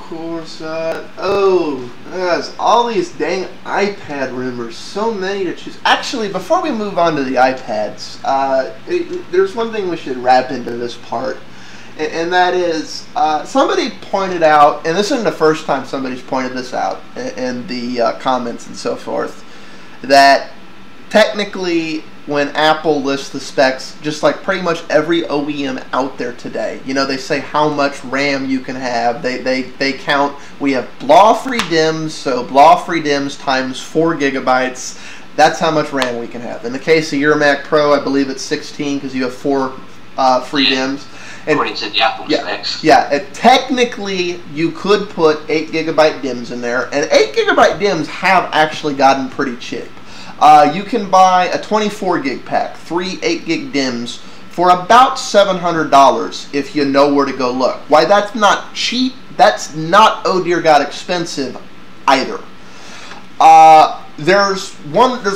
course. There's all these dang iPad rumors. So many to choose. Actually, before we move on to the iPads, there's one thing we should wrap into this part, and that is somebody pointed out, and this isn't the first time somebody's pointed this out in the comments and so forth, that technically when Apple lists the specs, just like pretty much every OEM out there today, you know, they say how much RAM you can have. They count, we have BLAW-free DIMMs, so BLAW-free DIMMs times 4 gigabytes. That's how much RAM we can have. In the case of your Mac Pro, I believe it's 16 because you have 4 free DIMMs. According to the Apple specs. Yeah, technically you could put 8 gigabyte DIMMs in there, and 8 gigabyte DIMMs have actually gotten pretty cheap. You can buy a 24 gig pack, 3 8 gig DIMMs for about $700 if you know where to go look. Why that's not cheap, that's not, oh dear God, expensive either. There's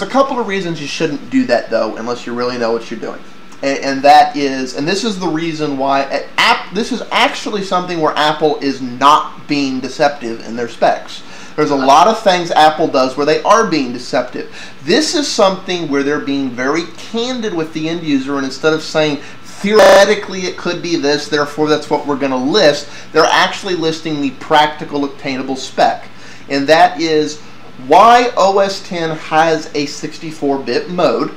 a couple of reasons you shouldn't do that though, unless you really know what you're doing. And that is, and this is the reason why, this is actually something where Apple is not being deceptive in their specs. There's a lot of things Apple does where they are being deceptive. This is something where they're being very candid with the end user, and instead of saying, theoretically it could be this, therefore that's what we're going to list, they're actually listing the practical obtainable spec. And that is why OS X has a 64-bit mode.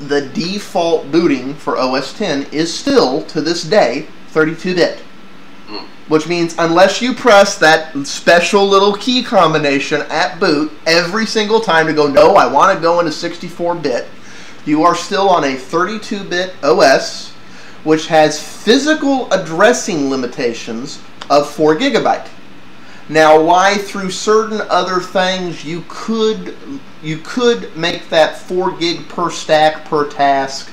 The default booting for OS X is still, to this day, 32-bit. Which means unless you press that special little key combination at boot every single time to go, no, I want to go into 64-bit, you are still on a 32-bit OS, which has physical addressing limitations of 4 gigabyte. Now, why through certain other things you could make that 4 gig per stack per task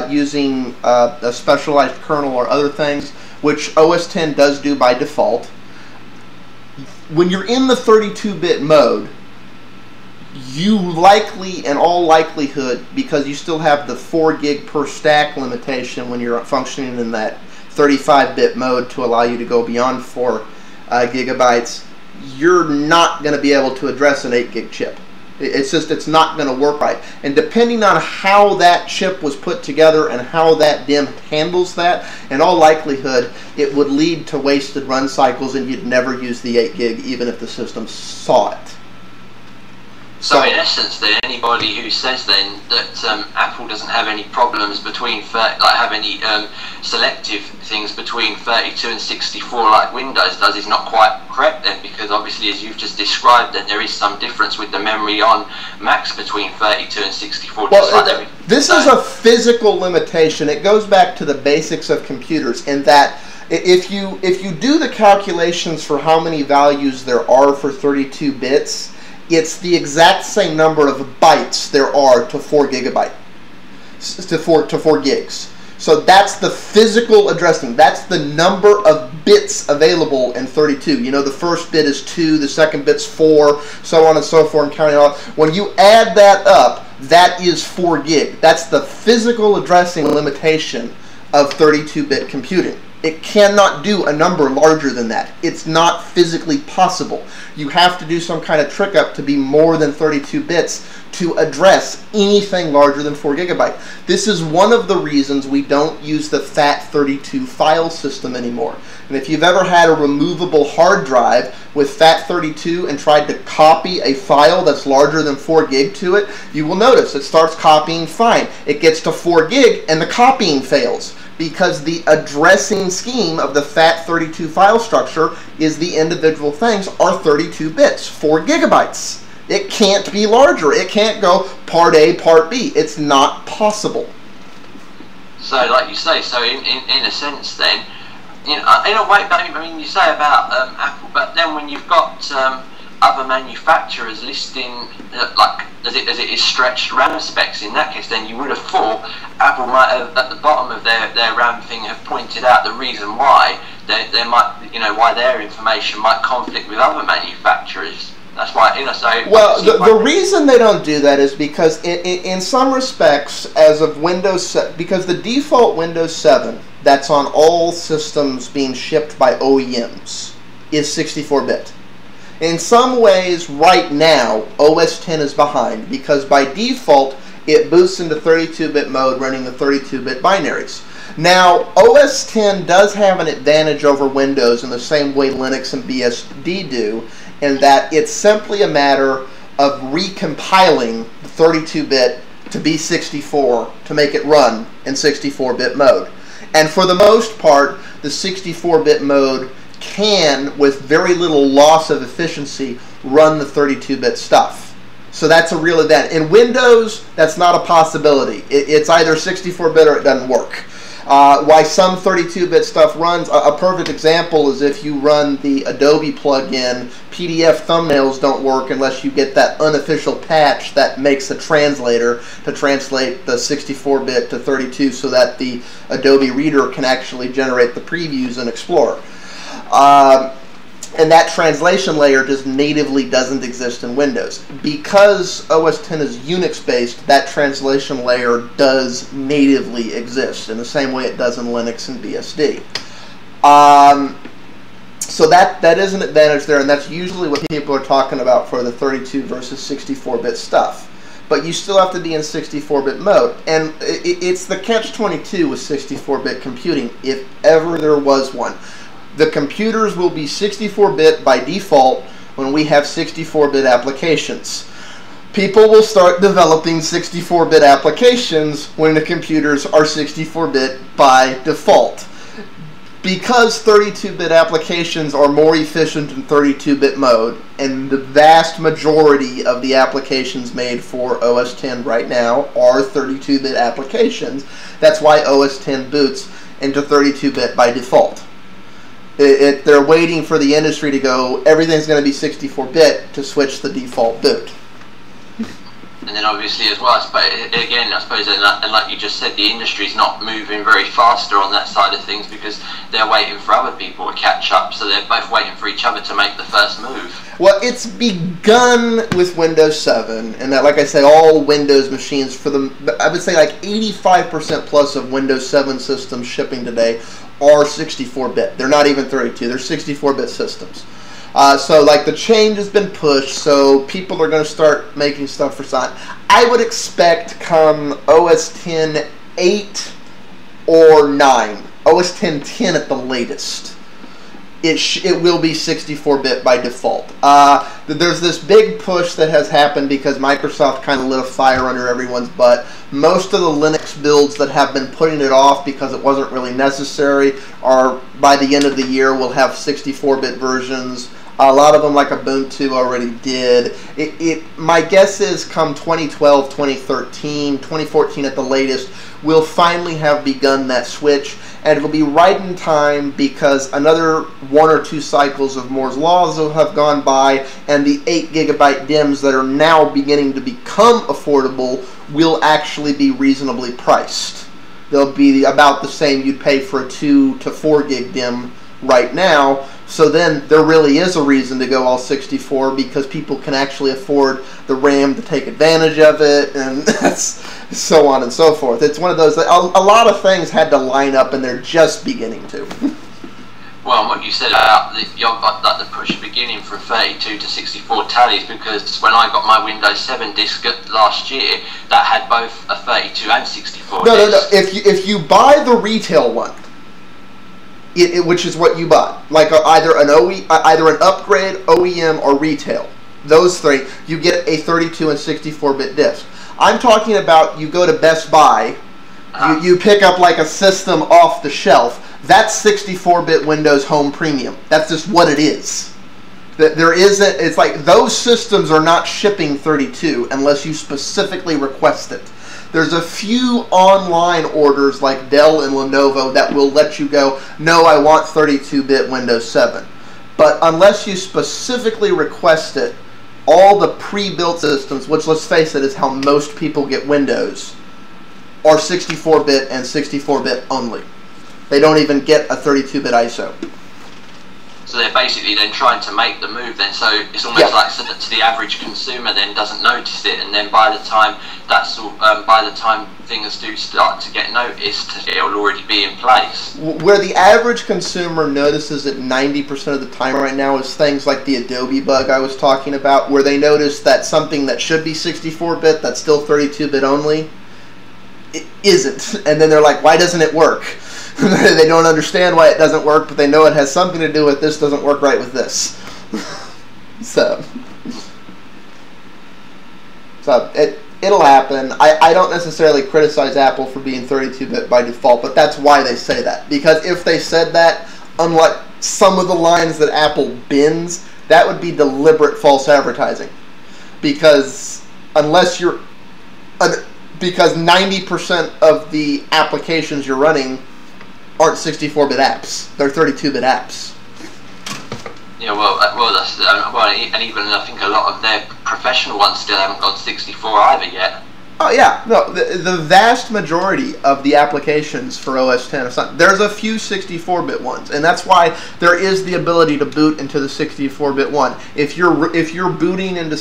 using a specialized kernel or other things, which OS X does do by default. When you're in the 32-bit mode, you likely, in all likelihood, because you still have the 4 gig per stack limitation when you're functioning in that 35-bit mode to allow you to go beyond 4 gigabytes, you're not going to be able to address an 8 gig chip. It's not going to work right. And depending on how that chip was put together and how that DIMM handles that, in all likelihood, it would lead to wasted run cycles and you'd never use the 8 gig even if the system saw it. So in essence, then, anybody who says then that Apple doesn't have any problems between, have any selective things between 32 and 64 like Windows does is not quite correct then, because obviously, as you've just described, then there is some difference with the memory on Macs between 32 and 64. Well, this is a physical limitation. It goes back to the basics of computers in that if you do the calculations for how many values there are for 32 bits, it's the exact same number of bytes there are to 4 gigabyte, to 4 gigs. So that's the physical addressing. That's the number of bits available in 32. You know, the first bit is 2, the second bit's 4, so on and so forth, and counting on. When you add that up, that is 4 gig. That's the physical addressing limitation of 32-bit computing. It cannot do a number larger than that. It's not physically possible. You have to do some kind of trick up to be more than 32 bits to address anything larger than 4 gigabyte. This is one of the reasons we don't use the FAT32 file system anymore. And if you've ever had a removable hard drive with FAT32 and tried to copy a file that's larger than 4 gig to it, you will notice it starts copying fine. It gets to 4 gig and the copying fails, because the addressing scheme of the FAT32 file structure is the individual things are 32 bits, 4 gigabytes. It can't be larger. It can't go part A, part B. It's not possible. So, like you say, so in a sense then, you know, in a way, I mean, you say about Apple, but then when you've got other manufacturers listing like as it is stretched RAM specs, in that case then you would have thought Apple might have at the bottom of their RAM thing have pointed out the reason why they might, you know, why their information might conflict with other manufacturers. That's why, you know, so... Well, the reason they don't do that is because in some respects, as of Windows 7, because the default Windows 7 that's on all systems being shipped by OEMs, is 64-bit. In some ways, right now, OS X is behind because by default, it boots into 32-bit mode running the 32-bit binaries. Now, OS X does have an advantage over Windows in the same way Linux and BSD do, in that it's simply a matter of recompiling the 32-bit to be 64 to make it run in 64-bit mode. And for the most part, the 64-bit mode can, with very little loss of efficiency, run the 32-bit stuff. So that's a real advantage. In Windows, that's not a possibility. It's either 64-bit or it doesn't work. Why some 32-bit stuff runs, a perfect example is if you run the Adobe plugin, PDF thumbnails don't work unless you get that unofficial patch that makes a translator to translate the 64-bit to 32 so that the Adobe Reader can actually generate the previews in Explorer. And that translation layer just natively doesn't exist in Windows. Because OS X is Unix-based, that translation layer does natively exist in the same way it does in Linux and BSD. So that is an advantage there, and that's usually what people are talking about for the 32 versus 64-bit stuff. But you still have to be in 64-bit mode. And it's the catch-22 with 64-bit computing, if ever there was one. The computers will be 64-bit by default when we have 64-bit applications. People will start developing 64-bit applications when the computers are 64-bit by default. Because 32-bit applications are more efficient in 32-bit mode, and the vast majority of the applications made for OS X right now are 32-bit applications, that's why OS X boots into 32-bit by default. They're waiting for the industry to go, everything's going to be 64-bit to switch the default boot. And then obviously as well, I suppose, and like you just said, the industry's not moving very faster on that side of things because they're waiting for other people to catch up, so they're both waiting for each other to make the first move. Well, it's begun with Windows 7, and that, like I said, all Windows machines, I would say like 85% plus of Windows 7 systems shipping today are 64-bit. They're not even 32. They're 64-bit systems. So like the change has been pushed, so people are going to start making stuff for Sign. I would expect come OS X 8 or 9, OS X 10 at the latest, it will be 64-bit by default. There's this big push that has happened because Microsoft kind of lit a fire under everyone's butt. Most of the Linux builds that have been putting it off because it wasn't really necessary are, by the end of the year, will have 64-bit versions. A lot of them, like Ubuntu, already did. My guess is come 2012, 2013, 2014 at the latest, we'll finally have begun that switch, and it'll be right in time because another 1 or 2 cycles of Moore's Laws will have gone by, and the 8 gigabyte DIMMs that are now beginning to become affordable will actually be reasonably priced. They'll be about the same you'd pay for a 2 to 4 gig DIMM right now. So then there really is a reason to go all 64 because people can actually afford the RAM to take advantage of it, and that's so on and so forth. It's one of those that a lot of things had to line up, and they're just beginning to. Well, what you said about the push beginning from 32 to 64 tallies, because when I got my Windows 7 disk last year, that had both a 32 and 64 No. disc. If you buy the retail one, which is what you bought, like either an upgrade, OEM, or retail, those three, you get a 32 and 64-bit disc. I'm talking about you go to Best Buy, you pick up like a system off the shelf. That's 64-bit Windows Home Premium. That's just what it is. There isn't. It's like those systems are not shipping 32 unless you specifically request it. There's a few online orders like Dell and Lenovo that will let you go, no, I want 32-bit Windows 7. But unless you specifically request it, all the pre-built systems, which let's face it is how most people get Windows, are 64-bit and 64-bit only. They don't even get a 32-bit ISO. So they're basically then trying to make the move then. So it's almost like so that to the average consumer then doesn't notice it, and then by the time things do start to get noticed, it'll already be in place. Where the average consumer notices it 90% of the time right now is things like the Adobe bug I was talking about, where they notice that something that should be 64-bit that's still 32-bit only, it isn't. And then they're like, why doesn't it work? They don't understand why it doesn't work, but they know it has something to do with this doesn't work right with this. So it'll happen. I don't necessarily criticize Apple for being 32-bit by default, but that's why they say that. Because if they said that, unlike some of the lines that Apple bins, that would be deliberate false advertising. Because because 90% of the applications you're running aren't 64-bit apps. They're 32-bit apps. Yeah, that's and even I think a lot of their professional ones still haven't gone 64 either yet. Oh yeah, no, the vast majority of the applications for OS X, there's a few 64-bit ones, and that's why there is the ability to boot into the 64-bit one. If you're booting into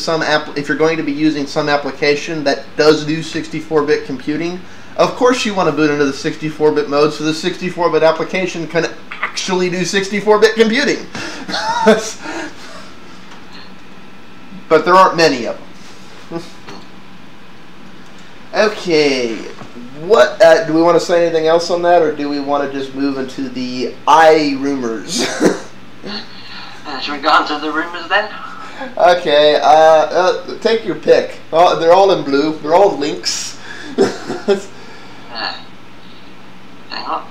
if you're going to be using some application that does do 64-bit computing, of course you want to boot into the 64-bit mode so the 64-bit application can actually do 64-bit computing. But there aren't many of them. Okay, what do we want to say anything else on that, or do we want to just move into the rumors? Should we go on to the rumors then? Okay, take your pick. Oh, they're all in blue. They're all links. Hang on.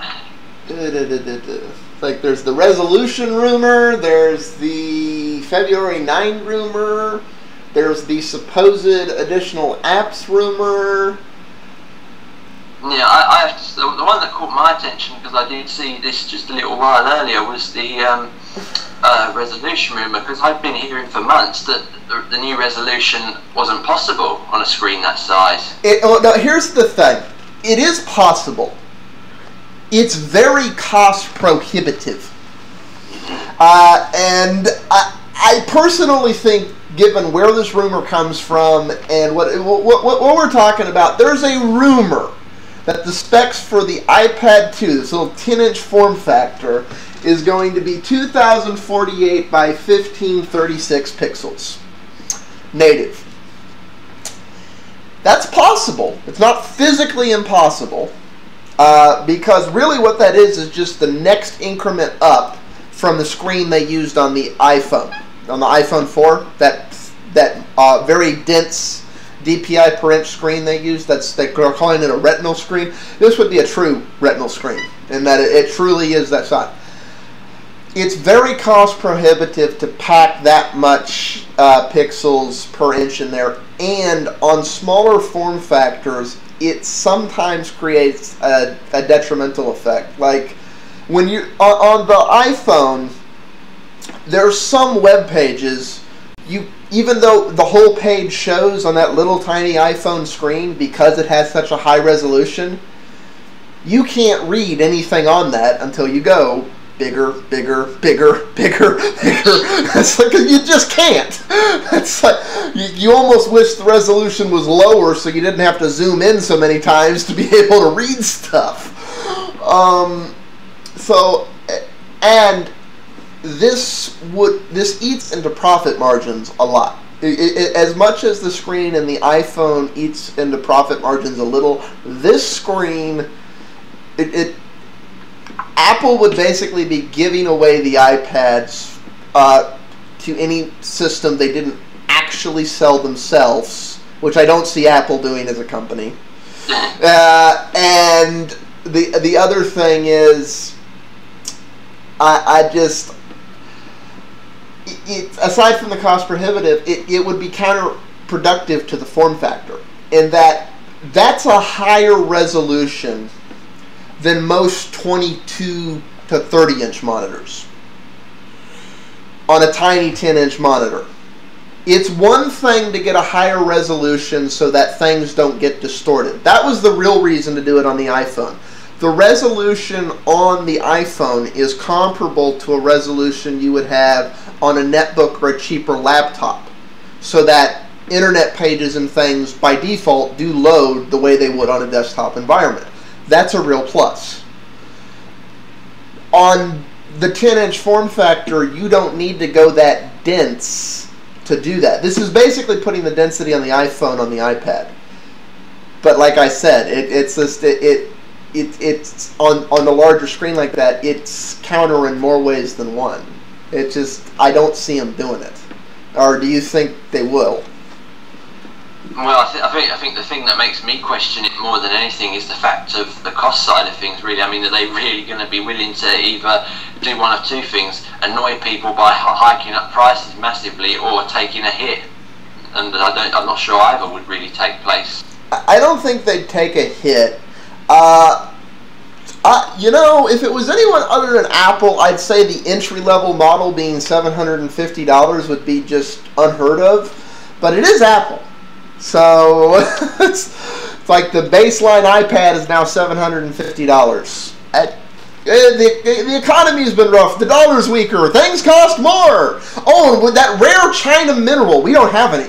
Like there's the resolution rumor, there's the February 9 rumor, there's the supposed additional apps rumor. Yeah, the one that caught my attention, because I did see this just a little while earlier, was the resolution rumor, because I've been hearing for months that the new resolution wasn't possible on a screen that size. Now here's the thing. It is possible. It's very cost prohibitive. And I personally think, given where this rumor comes from and what we're talking about, there's a rumor that the specs for the iPad 2, this little 10-inch form factor, is going to be 2048 by 1536 pixels. Native. That's possible. It's not physically impossible. Because really what that is just the next increment up from the screen they used on the iPhone. On the iPhone 4, that very dense DPI per inch screen they used, they're calling it a retinal screen. This would be a true retinal screen, in that it truly is that size. It's very cost prohibitive to pack that much pixels per inch in there, and on smaller form factors, it sometimes creates a detrimental effect. Like when you on the iPhone, there's some web pages even though the whole page shows on that little tiny iPhone screen, because it has such a high resolution, you can't read anything on that until you go bigger, bigger, bigger, bigger, bigger. It's like you just can't. It's like you almost wish the resolution was lower so you didn't have to zoom in so many times to be able to read stuff. And this eats into profit margins a lot. As much as the screen in the iPhone eats into profit margins a little, this screen, Apple would basically be giving away the iPads to any system they didn't actually sell themselves, which I don't see Apple doing as a company. And the other thing is, aside from the cost prohibitive, it would be counterproductive to the form factor, in that that's a higher resolution than most 22 to 30-inch monitors on a tiny 10-inch monitor. It's one thing to get a higher resolution so that things don't get distorted. That was the real reason to do it on the iPhone. the resolution on the iPhone is comparable to a resolution you would have on a netbook or a cheaper laptop, so that internet pages and things by default do load the way they would on a desktop environment. That's a real plus. On the 10-inch form factor, you don't need to go that dense to do that. This is basically putting the density on the iPhone on the iPad. But like I said, it's on the larger screen like that, it's counter in more ways than one. It just, I don't see them doing it. Or do you think they will? Well, I think the thing that makes me question it more than anything is the fact of the cost side of things, really. I mean, are they really going to be willing to either do one of two things, annoy people by hiking up prices massively, or taking a hit? And I'm not sure either would really take place. I don't think they'd take a hit. You know, if it was anyone other than Apple, I'd say the entry-level model being $750 would be just unheard of. But it is Apple. So, it's like the baseline iPad is now $750. The economy has been rough. The dollar's weaker. Things cost more. Oh, and with that rare China mineral, we don't have any.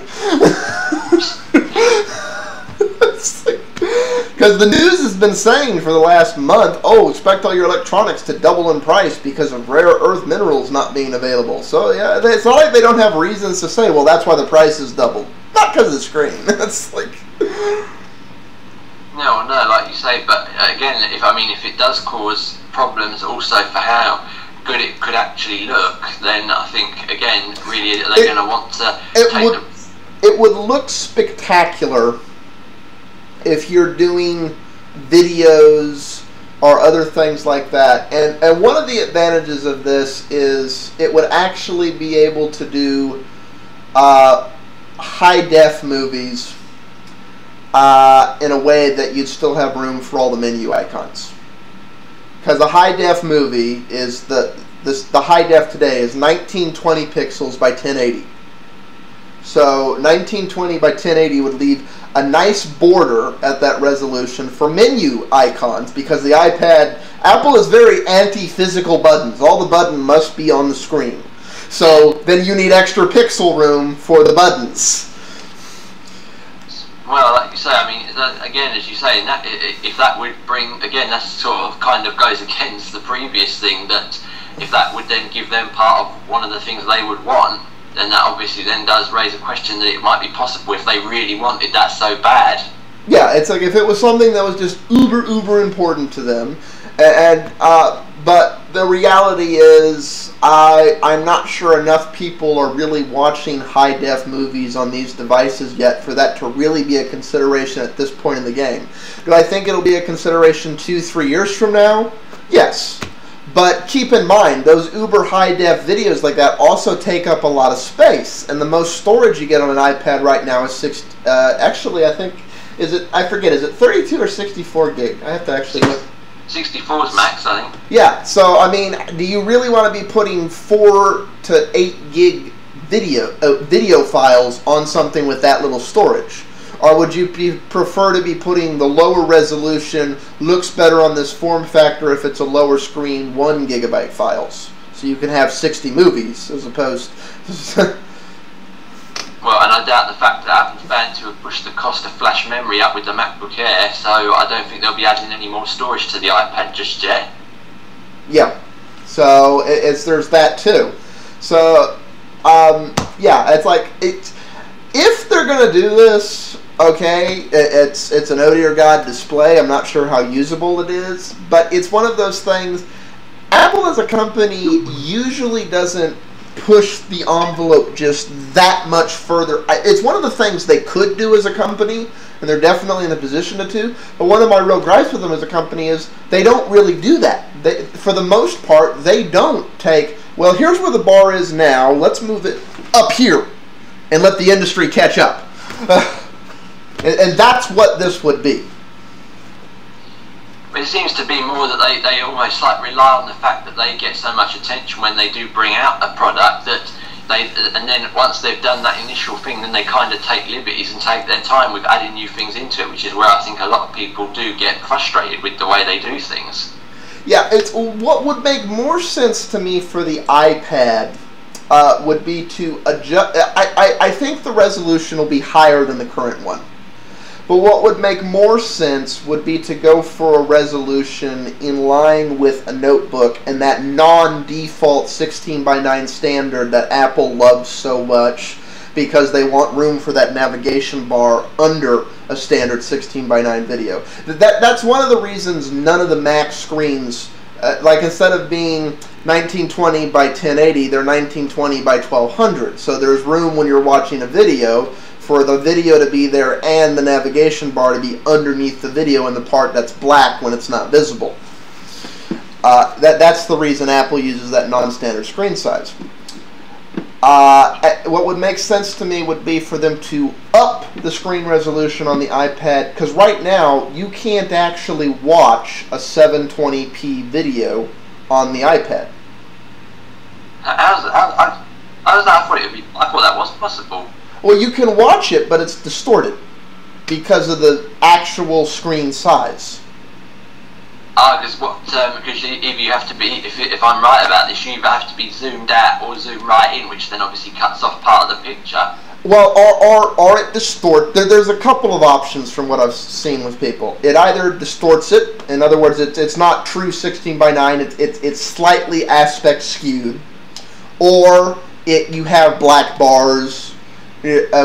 Because the news has been saying for the last month, oh, expect all your electronics to double in price because of rare earth minerals not being available. So, yeah, it's not like they don't have reasons to say, well, that's why the price is doubled. Not because of the screen. That's like... No, like you say, but again, if it does cause problems also for how good it could actually look, then I think, again, really, are they going to want to It would look spectacular if you're doing videos or other things like that. And one of the advantages of this is it would actually be able to do high-def movies in a way that you'd still have room for all the menu icons. Because a high-def movie is the high-def today is 1920 pixels by 1080. So 1920 by 1080 would leave a nice border at that resolution for menu icons, because the iPad, Apple is very anti-physical buttons. All the button must be on the screen. So then you need extra pixel room for the buttons. Well, like you say, again, as you say, if that would bring, again, that sort of kind of goes against the previous thing, that if that would then give them part of one of the things they would want, then that obviously then does raise a question that it might be possible if they really wanted that so bad. Yeah, it's like if it was something that was just uber important to them, but the reality is I'm not sure enough people are really watching high-def movies on these devices yet for that to really be a consideration at this point in the game. Do I think it'll be a consideration 2-3 years from now? Yes. But keep in mind, those uber high-def videos like that also take up a lot of space, and the most storage you get on an iPad right now is actually, I think, is it 32 or 64 gig? I have to actually look. 64 is max, I think. Yeah, so, do you really want to be putting 4 to 8 gig video files on something with that little storage? Or would you prefer to be putting the lower resolution, looks better on this form factor if it's a lower screen, 1 gigabyte files? So you can have 60 movies as opposed to... Well, and I doubt the fact that Apple's bound to have pushed the cost of flash memory up with the MacBook Air, so I don't think they'll be adding any more storage to the iPad just yet. Yeah, so there's that too. So, yeah, it's like, if they're going to do this, okay, it's an oh dear God display. I'm not sure how usable it is, but it's one of those things. Apple as a company usually doesn't push the envelope just that much further. It's one of the things they could do as a company, and they're definitely in a position to do, but one of my real gripes with them as a company is they don't really do that. For the most part, they don't take, well, here's where the bar is now, let's move it up here and let the industry catch up. And that's what this would be. But it seems to be more that they almost like rely on the fact that they get so much attention when they do bring out a product that and then once they've done that initial thing, then they kind of take liberties and take their time with adding new things into it, which is where I think a lot of people do get frustrated with the way they do things. Yeah, it's what would make more sense to me for the iPad would be to adjust. I think the resolution will be higher than the current one. But what would make more sense would be to go for a resolution in line with a notebook and that non-default 16:9 standard that Apple loves so much because they want room for that navigation bar under a standard 16:9 video. That's one of the reasons none of the Mac screens, like instead of being 1920 by 1080, they're 1920 by 1200. So there's room when you're watching a video for the video to be there and the navigation bar to be underneath the video in the part that's black when it's not visible. That's the reason Apple uses that non-standard screen size. What would make sense to me would be for them to up the screen resolution on the iPad, because right now you can't actually watch a 720p video on the iPad. How's that? I thought that was possible. Well, you can watch it, but it's distorted because of the actual screen size. Because either you have to be, if I'm right about this, you either have to be zoomed out or zoomed right in, which then obviously cuts off part of the picture. Well, or it distorts. There's a couple of options from what I've seen with people. It either distorts it, in other words, it's not true 16:9. It's slightly aspect skewed, or you have black bars.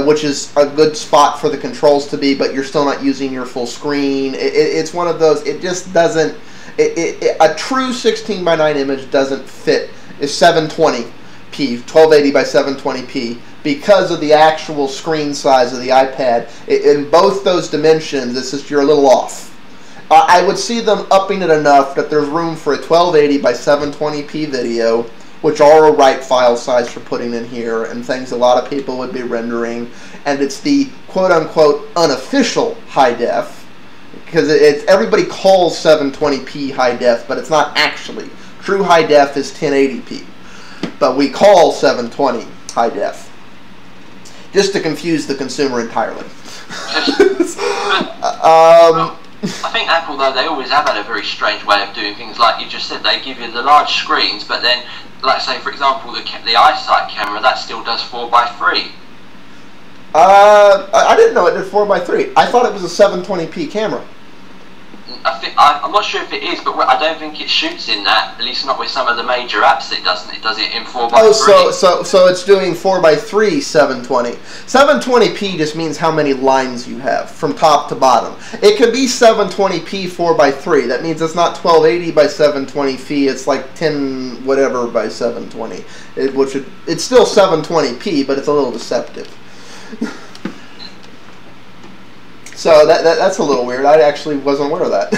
Which is a good spot for the controls to be, but you're still not using your full screen. It's one of those, it just doesn't, a true 16:9 image doesn't fit. It's 720p, 1280 by 720p, because of the actual screen size of the iPad. In both those dimensions, it's just you're a little off. I would see them upping it enough that there's room for a 1280 by 720p video, which are a right file size for putting in here, and things a lot of people would be rendering. And it's the quote-unquote unofficial high def, because everybody calls 720p high def, but it's not actually. True high def is 1080p, but we call 720 high def, just to confuse the consumer entirely. I think Apple, though, they always have had a very strange way of doing things. Like you just said, they give you the large screens, but then, like say for example, the iSight camera, that still does 4:3. I didn't know it did 4:3. I thought it was a 720p camera. I'm not sure if it is, but I don't think it shoots in that. At least not with some of the major apps. It doesn't. It does it in 4:3. Oh, so it's doing 4:3 720. 720p just means how many lines you have from top to bottom. It could be 720p 4:3. That means it's not 1280 by 720p. It's like 10 whatever by 720. It's still 720p, but it's a little deceptive. So that's a little weird. I actually wasn't aware of that.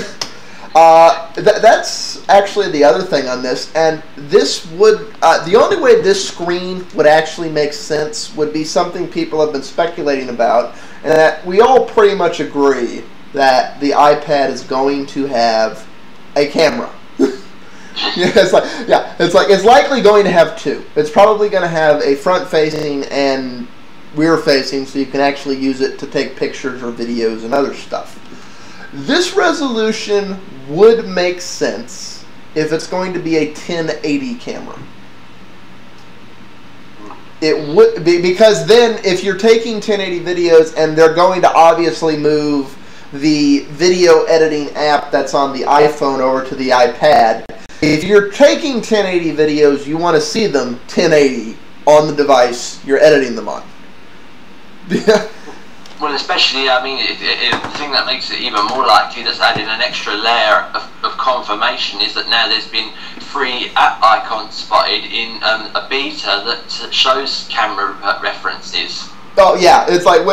That's actually the other thing on this. And this would, the only way this screen would actually make sense would be something people have been speculating about, and that we all pretty much agree that the iPad is going to have a camera. It's likely going to have two. It's probably going to have a front-facing and rear-facing, so you can actually use it to take pictures or videos and other stuff. This resolution would make sense if it's going to be a 1080 camera. It would be, because then if you're taking 1080 videos and they're going to obviously move the video editing app that's on the iPhone over to the iPad, if you're taking 1080 videos, you want to see them 1080 on the device you're editing them on. Well, especially, I mean, the thing that makes it even more likely, that's added an extra layer of confirmation, is that now there's been 3 app icons spotted in a beta that shows camera references. Oh yeah, it's like,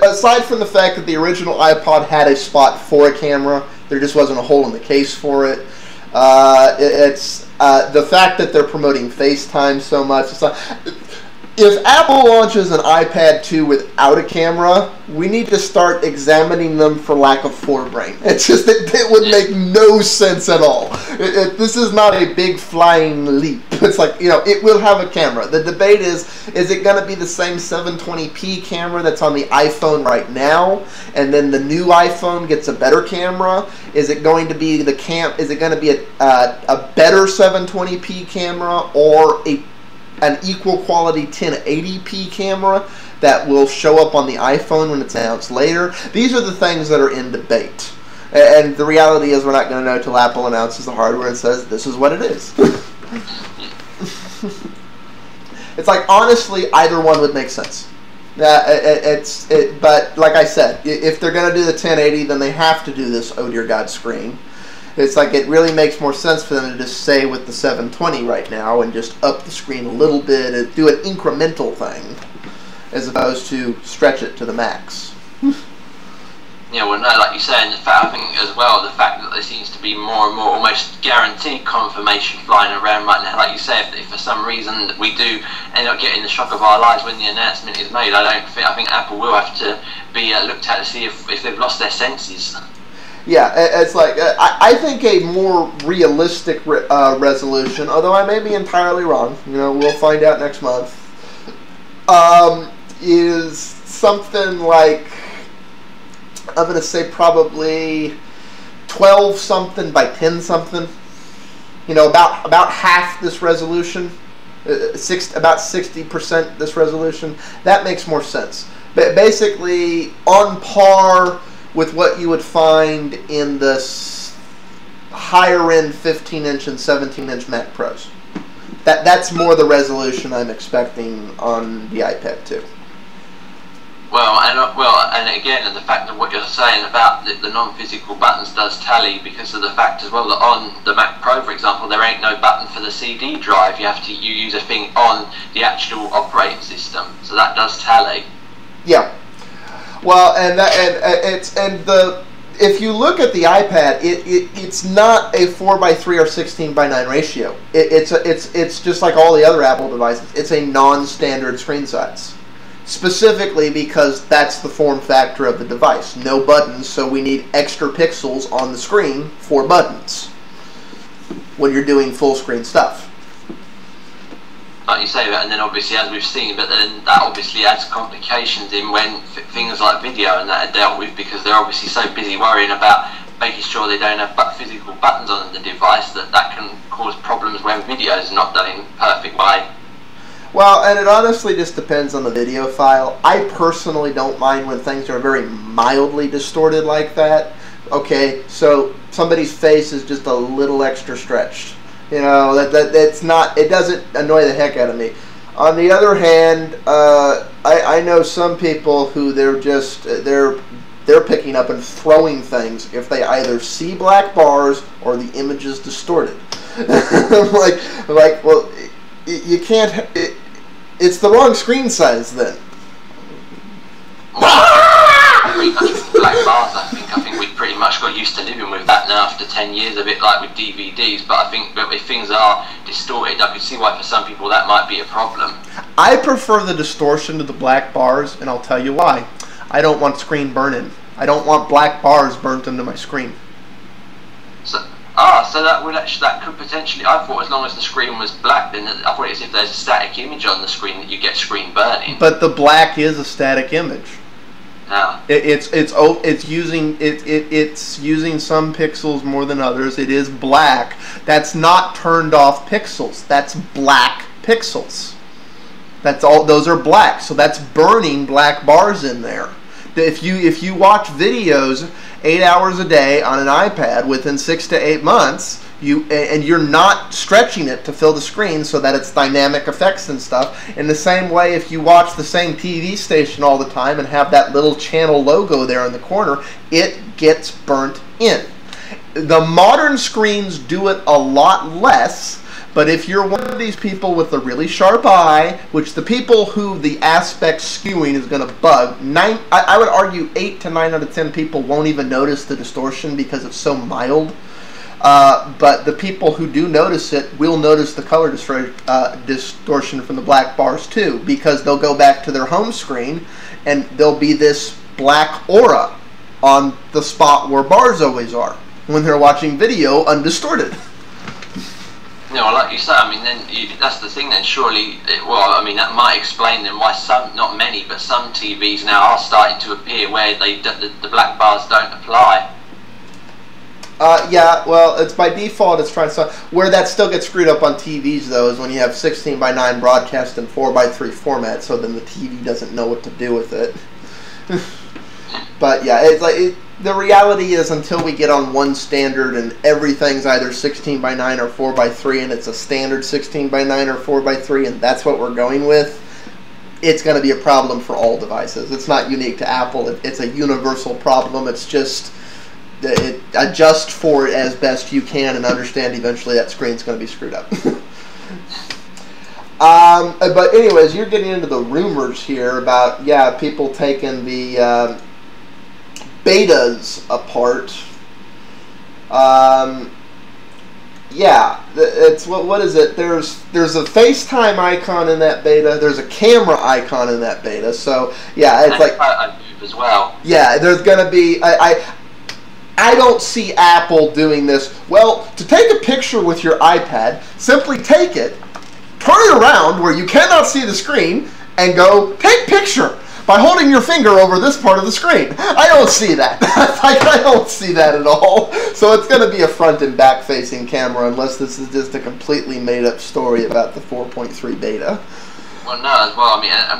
aside from the fact that the original iPod had a spot for a camera, there just wasn't a hole in the case for it. It's the fact that they're promoting FaceTime so much. It's like, If Apple launches an iPad 2 without a camera, we need to start examining them for lack of forebrain. It's just that it would make no sense at all. This is not a big flying leap. It's like, you know, it will have a camera. The debate is it going to be the same 720p camera that's on the iPhone right now, and then the new iPhone gets a better camera? Is it going to be Is it going to be a better 720p camera, or an equal quality 1080p camera that will show up on the iPhone when it's announced later? These are the things that are in debate. And the reality is we're not going to know till Apple announces the hardware and says, this is what it is. It's like, honestly, either one would make sense. But like I said, if they're going to do the 1080, then they have to do this oh dear God screen. It's like it really makes more sense for them to just stay with the 720 right now and just up the screen a little bit and do an incremental thing as opposed to stretch it to the max. Yeah, well, no, like you say, and the fact, I think as well, the fact that there seems to be more and more almost guaranteed confirmation flying around right now. Like you say, if for some reason we do end up getting the shock of our lives when the announcement is made, I think Apple will have to be looked at to see if they've lost their senses. Yeah, it's like, I think a more realistic resolution, although I may be entirely wrong, you know, we'll find out next month, is something like, I'm going to say probably 12 something by 10 something. You know, about half this resolution, about 60% this resolution. That makes more sense. But basically, on par with what you would find in the higher end 15-inch and 17-inch Mac Pros. That's more the resolution I'm expecting on the iPad 2. Well, and again, the fact that what you're saying about the non-physical buttons does tally, because of the fact as well that on the Mac Pro, for example, there ain't no button for the CD drive. You use a thing on the actual operating system, so that does tally. Yeah. Well, if you look at the iPad, it's not a 4:3 or 16:9 ratio. It's just like all the other Apple devices. It's a non-standard screen size, specifically because that's the form factor of the device. No buttons, so we need extra pixels on the screen for buttons when you're doing full screen stuff. Like you say that, and then obviously, as we've seen, but then that obviously adds complications in when things like video and that are dealt with, because they're obviously so busy worrying about making sure they don't have physical buttons on the device that can cause problems when video is not done in a perfect way. Well, and it honestly just depends on the video file. I personally don't mind when things are very mildly distorted like that. Okay, so somebody's face is just a little extra stretched. You know, that's not, it doesn't annoy the heck out of me. On the other hand, I know some people who they're picking up and throwing things if they either see black bars or the image is distorted. like, well, you can't, it's the wrong screen size then. Black bars, I think we pretty much got used to living with that now after 10 years, a bit like with DVDs, but I think that if things are distorted, I can see why for some people that might be a problem. I prefer the distortion to the black bars, and I'll tell you why. I don't want screen burn-in. I don't want black bars burnt into my screen. So that could potentially, I thought as long as the screen was black, then I thought it's if there's a static image on the screen that you get screen burning. But the black is a static image. Yeah. It's using some pixels more than others. It is black. That's not turned off pixels. That's black pixels. That's all. Those are black. So that's burning black bars in there. If you watch videos 8 hours a day on an iPad within 6 to 8 months, you're not stretching it to fill the screen so that it's dynamic effects and stuff. In the same way, if you watch the same TV station all the time and have that little channel logo there in the corner, it gets burnt in. The modern screens do it a lot less, but if you're one of these people with a really sharp eye, which the people who the aspect skewing is going to bug, I would argue 8 to 9 out of 10 people won't even notice the distortion because it's so mild. But the people who do notice it will notice the color distortion from the black bars too, because they'll go back to their home screen and there'll be this black aura on the spot where bars always are when they're watching video undistorted. No, like you say, I mean, then that's the thing. Then surely, well, I mean, that might explain then why some, not many, but some TVs now are starting to appear where the black bars don't apply. Yeah, well, it's by default. It's trying to where that still gets screwed up on TVs though is when you have 16:9 broadcast in 4:3 format. So then the TV doesn't know what to do with it. But yeah, it's like the reality is until we get on one standard and everything's either 16:9 or 4:3, and it's a standard 16:9 or 4:3, and that's what we're going with. It's going to be a problem for all devices. It's not unique to Apple. It's a universal problem. It's just adjust for it as best you can and understand eventually that screen's going to be screwed up. But anyways, you're getting into the rumors here about, yeah, people taking the betas apart. Yeah, it's what is it? There's a FaceTime icon in that beta. There's a camera icon in that beta. So yeah, it's like I move as well. Yeah, there's gonna be I don't see Apple doing this. Well, to take a picture with your iPad, simply take it, turn it around where you cannot see the screen, and go take picture by holding your finger over this part of the screen. I don't see that. I don't see that at all. So it's going to be a front and back facing camera unless this is just a completely made up story about the 4.3 beta. Well, no, as well. I mean, I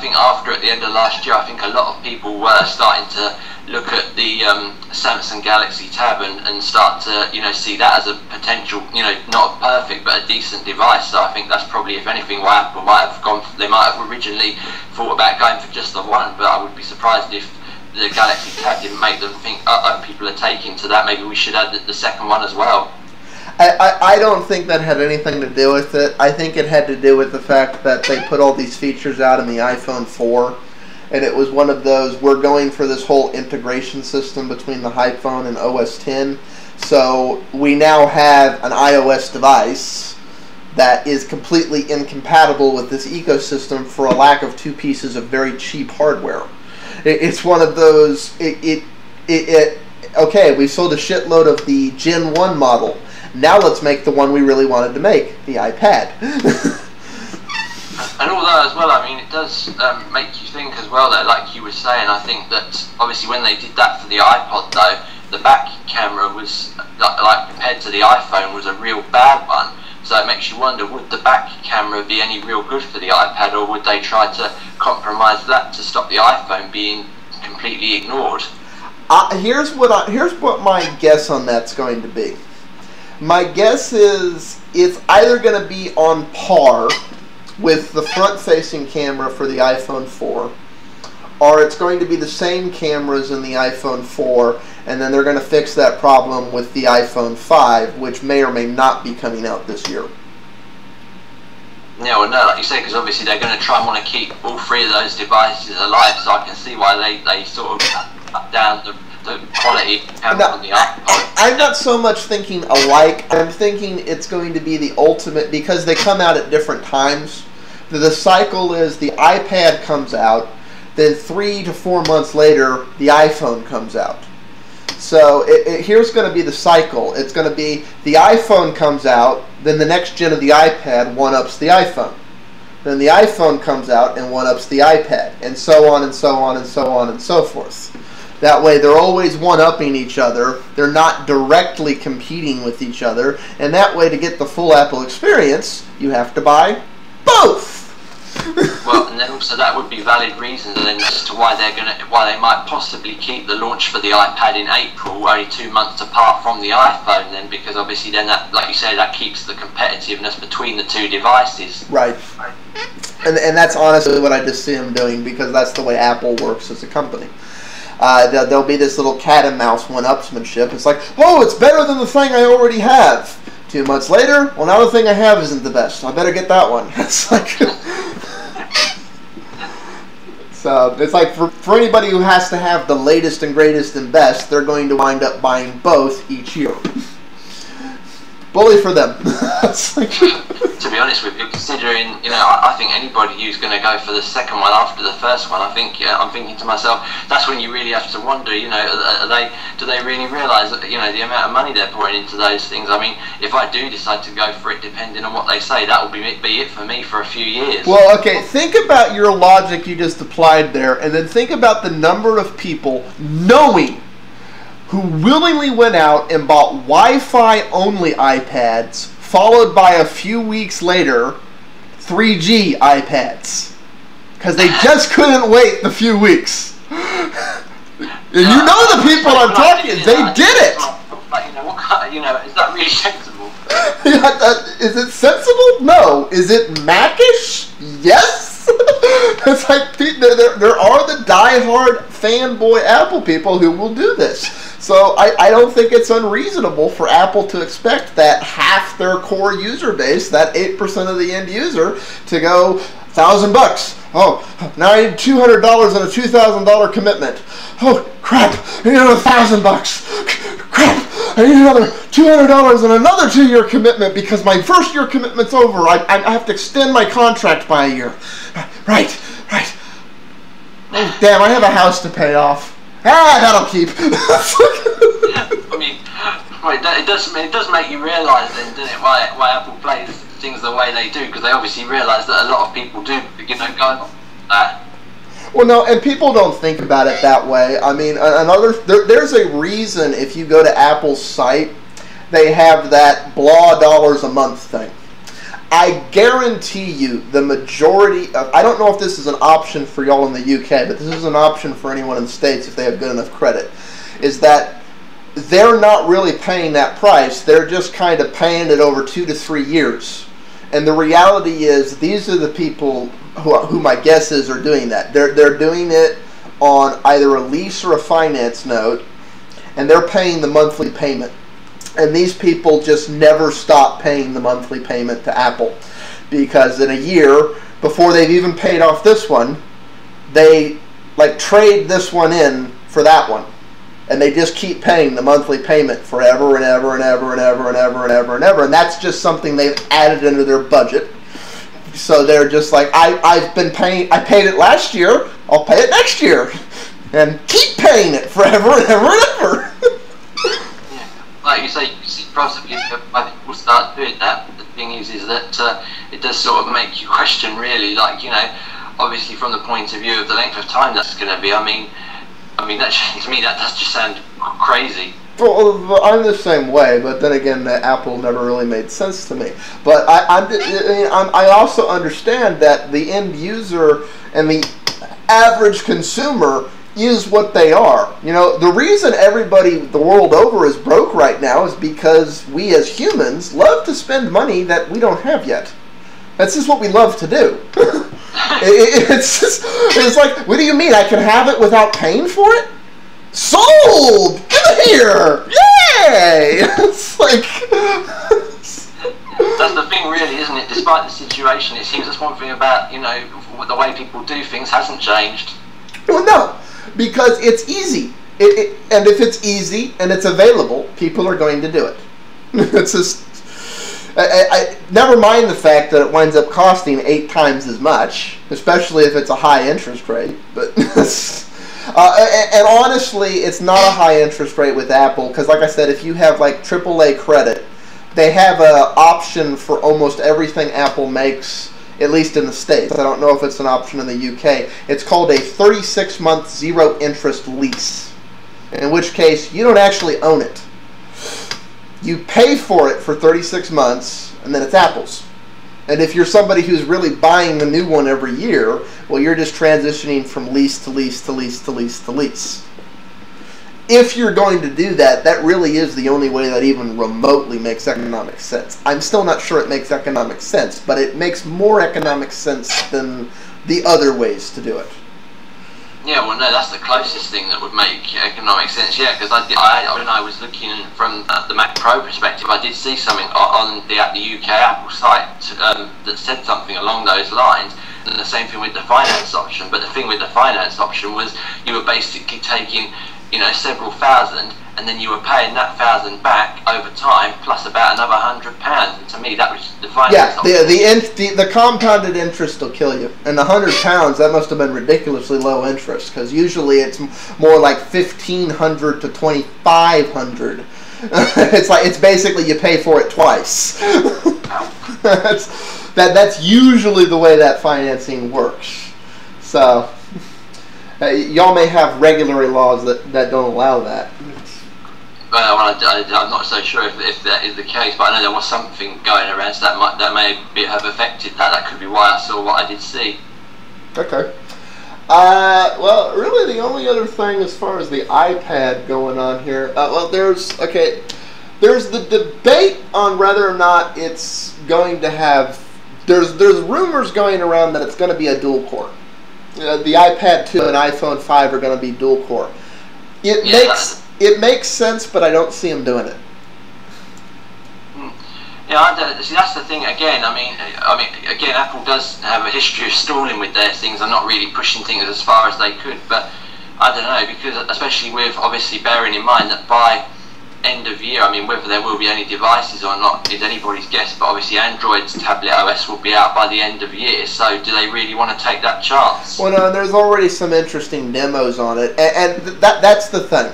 think after at the end of last year, I think a lot of people were starting to look at the Samsung Galaxy Tab and start to see that as a potential, not perfect but a decent device. So I think that's probably, if anything, why Apple might have gone. They might have originally thought about going for just the one, but I would be surprised if the Galaxy Tab didn't make them think, people are taking to that. Maybe we should add the second one as well. I don't think that had anything to do with it. I think it had to do with the fact that they put all these features out in the iPhone 4, and it was one of those, we're going for this whole integration system between the iPhone and OS X. So we now have an iOS device that is completely incompatible with this ecosystem for a lack of two pieces of very cheap hardware. It's one of those, okay, we sold a shitload of the Gen 1 model. Now let's make the one we really wanted to make, the iPad. And although as well, I mean, it does make you think as well, though, like you were saying, I think that obviously when they did that for the iPod, though, the back camera was, like compared to the iPhone, was a real bad one. So it makes you wonder, would the back camera be any real good for the iPad, or would they try to compromise that to stop the iPhone being completely ignored? Here's what my guess on that's going to be. My guess is it's either going to be on par with the front-facing camera for the iPhone 4, or it's going to be the same cameras in the iPhone 4, and then they're going to fix that problem with the iPhone 5, which may or may not be coming out this year. Yeah, well, no, like you say, because obviously they're going to try and want to keep all three of those devices alive, so I can see why they sort of cut down the quality camera on the iPod. I'm not so much thinking alike. I'm thinking it's going to be the ultimate, because they come out at different times. The cycle is the iPad comes out, then 3 to 4 months later, the iPhone comes out. So here's going to be the cycle. It's going to be the iPhone comes out, then the next gen of the iPad one-ups the iPhone. Then the iPhone comes out and one-ups the iPad, and so on and so on and so on and so forth. That way they're always one-upping each other. They're not directly competing with each other. And that way, to get the full Apple experience, you have to buy both. Well, and then also that would be valid reasons then as to why they might possibly keep the launch for the iPad in April, only 2 months apart from the iPhone. Then, because obviously then that, like you say, that keeps the competitiveness between the two devices. Right. And that's honestly what I just see them doing, because that's the way Apple works as a company. There'll be this little cat and mouse one-upsmanship. It's like, oh, it's better than the thing I already have. 2 months later, well, now the thing I have isn't the best. I better get that one. It's like, so it's like for anybody who has to have the latest and greatest and best, they're going to wind up buying both each year. Bully for them. It's like, to be honest with you, considering, I think anybody who's going to go for the second one after the first one, I'm thinking to myself, that's when you really have to wonder, do they really realise that, the amount of money they're pouring into those things? I mean, if I do decide to go for it, depending on what they say, that will be it for me for a few years. Well, okay, think about your logic you just applied there, and then think about the number of people knowing who willingly went out and bought Wi-Fi only iPads, followed by a few weeks later 3G iPads, because they just couldn't wait the few weeks. And you know the people I'm talking, they did it. Is that really sensible? Is it sensible? No. Is it Macish? Yes. It's like there are the diehard fanboy Apple people who will do this. So I don't think it's unreasonable for Apple to expect that half their core user base, that 8% of the end user, to go $1,000. Oh, now I need $200 and a $2,000 commitment. Oh crap! I need another $1,000. Crap! I need another $200 and another 2-year commitment because my first year commitment's over. I have to extend my contract by a year. Right. Oh, damn! I have a house to pay off. That'll keep. I mean, it does make you realise then, doesn't it, why Apple plays things the way they do, because they obviously realise that a lot of people do, go that. Well, no, and people don't think about it that way. I mean, there's a reason if you go to Apple's site, they have that blah dollars a month thing. I guarantee you the majority of, I don't know if this is an option for y'all in the UK, but this is an option for anyone in the States if they have good enough credit, is that they're not really paying that price. They're just kind of paying it over 2 to 3 years. And the reality is these are the people who my guess is are doing that. They're doing it on either a lease or a finance note, and they're paying the monthly payment. And these people just never stop paying the monthly payment to Apple, because in a year, before they've even paid off this one, they like trade this one in for that one. And they just keep paying the monthly payment forever and ever and ever and ever and ever and ever and ever. And that's just something they've added into their budget. So they're just like, I paid it last year, I'll pay it next year. And keep paying it forever and ever and ever. Like you say, you see possibly why people start doing that. The thing is that it does sort of make you question, really, like, obviously from the point of view of the length of time that's going to be. I mean, that to me that does just sound crazy. Well, I'm the same way, but then again, Apple never really made sense to me. But I also understand that the end user and the average consumer is what they are. The reason everybody the world over is broke right now is because we as humans love to spend money that we don't have yet. That's just what we love to do. It's like, what do you mean? I can have it without paying for it? Sold! Get it here! Yay! It's like... That's the thing, really, isn't it? Despite the situation, it seems that's one thing about, the way people do things hasn't changed. Well, no. Because it's easy. And if it's easy and it's available, people are going to do it. It's just... I never mind the fact that it winds up costing 8 times as much, especially if it's a high interest rate. But and honestly, it's not a high interest rate with Apple, because like I said, if you have like AAA credit, they have an option for almost everything Apple makes, at least in the States. I don't know if it's an option in the UK. It's called a 36-month zero-interest lease, in which case you don't actually own it. You pay for it for 36 months, and then it's Apple's. And if you're somebody who's really buying the new one every year, well, you're just transitioning from lease to lease to lease to lease to lease. If you're going to do that, that really is the only way that even remotely makes economic sense. I'm still not sure it makes economic sense, but it makes more economic sense than the other ways to do it. Yeah, well, no, that's the closest thing that would make economic sense. Yeah, because when I was looking from the Mac Pro perspective, I did see something on the UK Apple site that said something along those lines. And the same thing with the finance option. But the thing with the finance option was you were basically taking several thousand, and then you were paying that 1,000 back over time, plus about another £100. And to me, that was the finance. Yeah, the compounded interest will kill you. And the £100, that must have been ridiculously low interest, because usually it's more like 1,500 to 2,500. It's basically you pay for it twice. That's usually the way that financing works. So y'all may have regulatory laws that don't allow that. Well, I'm not so sure if that is the case, but I know there was something going around, so that may have affected that. That could be why I saw what I did see. Okay. Well, really the only other thing as far as the iPad going on here, there's the debate on whether or not it's going to have, there's rumors going around that it's going to be a dual core. The iPad 2 and iPhone 5 are going to be dual core. It makes sense, but I don't see them doing it. Yeah, see, that's the thing. Again, I mean, again, Apple does have a history of stalling with their things and not really pushing things as far as they could. But I don't know, because especially with obviously bearing in mind that by end of year, I mean, whether there will be any devices or not is anybody's guess. But obviously, Android's tablet OS will be out by the end of year. So, do they really want to take that chance? Well, no, there's already some interesting demos on it, and that's the thing.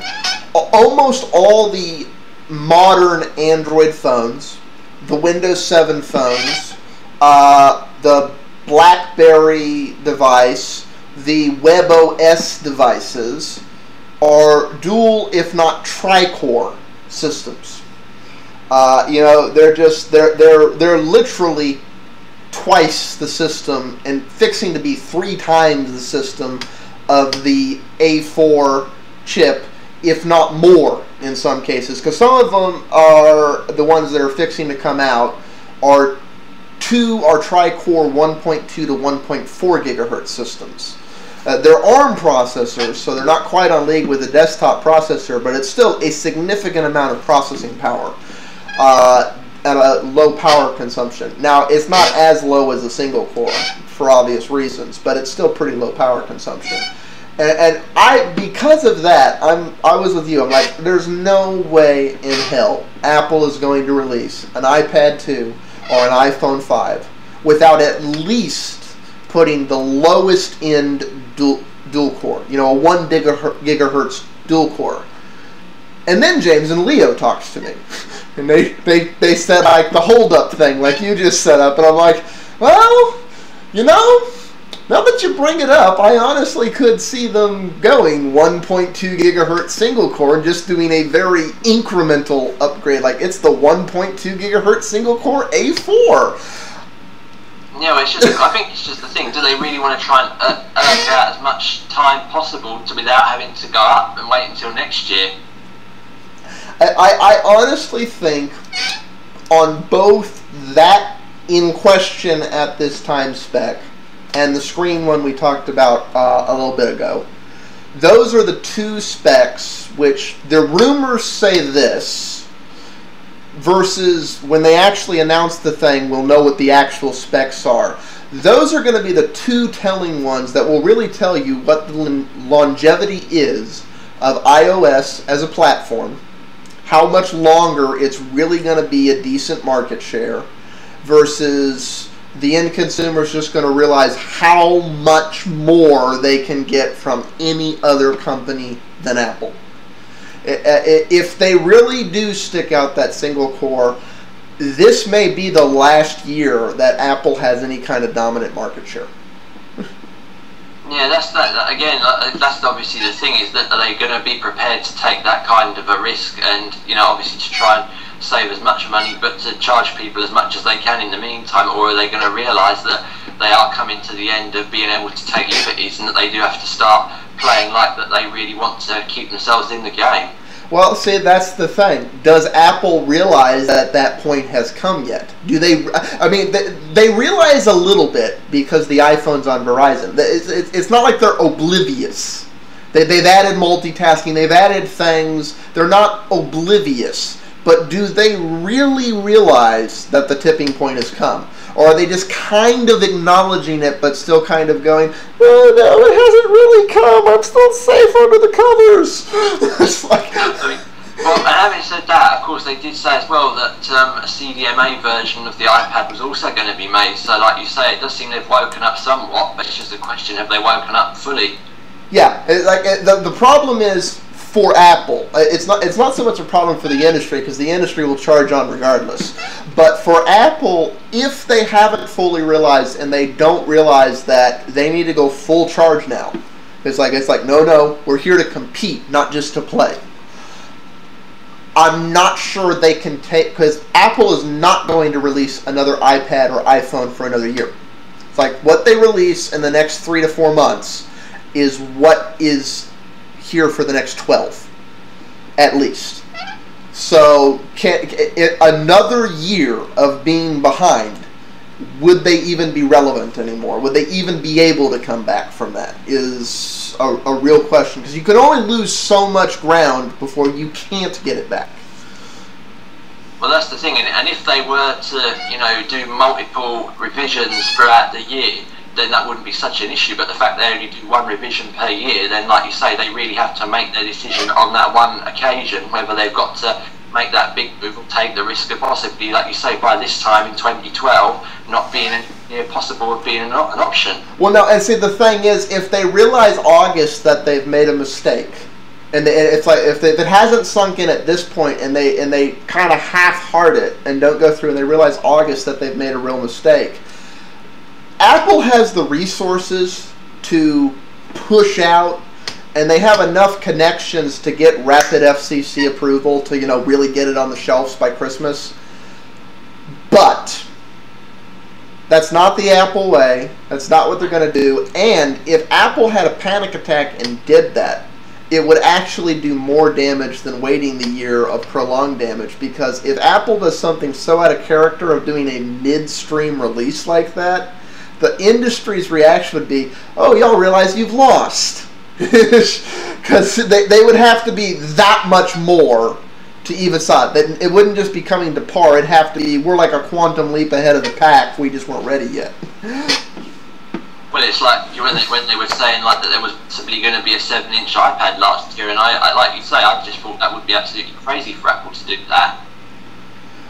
Almost all the modern Android phones, the Windows 7 phones, the BlackBerry device, the WebOS devices are dual, if not tri-core systems. They're literally twice the system and fixing to be 3 times the system of the A4 chip, if not more in some cases, because some of them are the ones that are fixing to come out are tri-core 1.2 to 1.4 gigahertz systems. They're ARM processors, so they're not quite on league with the desktop processor, but it's still a significant amount of processing power at a low power consumption. Now, it's not as low as a single core for obvious reasons, but it's still pretty low power consumption. And because of that, I was with you. I'm like, there's no way in hell Apple is going to release an iPad 2 or an iPhone 5 without at least putting the lowest end dual core, a 1 gigahertz dual core. And then James and Leo talks to me, and they said like the hold up thing, like you just set up, and I'm like, well, now that you bring it up, I honestly could see them going 1.2 gigahertz single core, just doing a very incremental upgrade. Like it's the 1.2 gigahertz single core A4. I think it's just the thing. Do they really want to try and earn out as much time possible without having to go up and wait until next year? I honestly think on both that in question at this time spec and the screen one we talked about a little bit ago, those are the two specs which the rumors say this, versus when they actually announce the thing, we'll know what the actual specs are. Those are going to be the two telling ones that will really tell you what the longevity is of iOS as a platform, how much longer it's really going to be a decent market share, versus the end consumer is just going to realize how much more they can get from any other company than Apple. If they really do stick out that single core, this may be the last year that Apple has any kind of dominant market share. Yeah, that's obviously the thing, is that are they going to be prepared to take that kind of a risk, and obviously to try and save as much money but to charge people as much as they can in the meantime, or are they going to realise that they are coming to the end of being able to take liberties and that they do have to start playing like that they really want to keep themselves in the game? Well, see, that's the thing. Does Apple realize that that point has come yet? Do they? I mean, they realize a little bit because the iPhone's on Verizon. It's not like they're oblivious. They've added multitasking. They've added things. They're not oblivious. But do they really realize that the tipping point has come? Or are they just kind of acknowledging it, but still kind of going, oh, no, it hasn't really come. I'm still safe under the covers. It's like... Well, having said that, of course, they did say as well that a CDMA version of the iPad was also going to be made. So, like you say, it does seem they've woken up somewhat, but it's just a question: have they woken up fully? Yeah, the problem is for Apple. It's not so much a problem for the industry, because the industry will charge on regardless. But for Apple, if they haven't fully realized, and they don't realize that they need to go full charge now, it's like no, we're here to compete, not just to play. I'm not sure they can take, because Apple is not going to release another iPad or iPhone for another year. It's like what they release in the next 3 to 4 months is what is here for the next 12, at least. So another year of being behind, would they even be relevant anymore? Would they even be able to come back from that is a real question, because you can only lose so much ground before you can't get it back. Well, that's the thing, and if they were to, do multiple revisions throughout the year, then that wouldn't be such an issue. But the fact they only do one revision per year, then, like you say, they really have to make their decision on that one occasion, whether they've got to make that big move or take the risk of possibly, like you say, by this time in 2012, not being possible of being an option. Well, no, and see, the thing is, if they realize August that they've made a mistake, and it's like if it hasn't sunk in at this point, and they kind of half-heart it and don't go through, and they realize August that they've made a real mistake, Apple has the resources to push out, and they have enough connections to get rapid FCC approval to, really get it on the shelves by Christmas. But that's not the Apple way. That's not what they're going to do. And if Apple had a panic attack and did that, it would actually do more damage than waiting the year of prolonged damage. Because if Apple does something so out of character of doing a midstream release like that, the industry's reaction would be, oh, y'all realize you've lost. Because they would have to be that much more to even stop. It wouldn't just be coming to par. It'd have to be, we're like a quantum leap ahead of the pack. We just weren't ready yet. Well, it's like when they were saying like that there was possibly going to be a 7-inch iPad last year, and I like you say, I just thought that would be absolutely crazy for Apple to do that.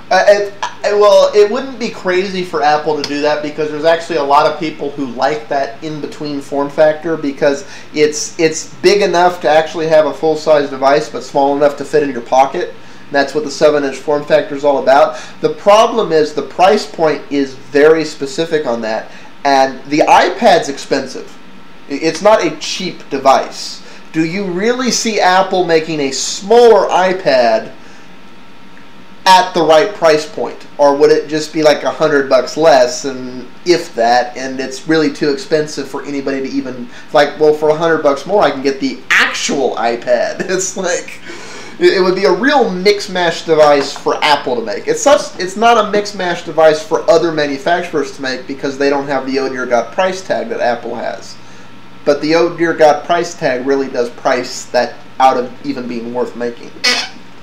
Well, it wouldn't be crazy for Apple to do that, because there's actually a lot of people who like that in-between form factor, because it's big enough to actually have a full-size device, but small enough to fit in your pocket. And that's what the 7-inch form factor is all about. The problem is the price point is very specific on that, and the iPad's expensive. It's not a cheap device. Do you really see Apple making a smaller iPad at the right price point, or would it just be like $100 less, and if that, and it's really too expensive for anybody to even like? Well, for $100 more, I can get the actual iPad. It's like it would be a real mix-mash device for Apple to make. It's not a mix-mash device for other manufacturers to make, because they don't have the oh dear God price tag that Apple has. But the oh dear God price tag really does price that out of even being worth making.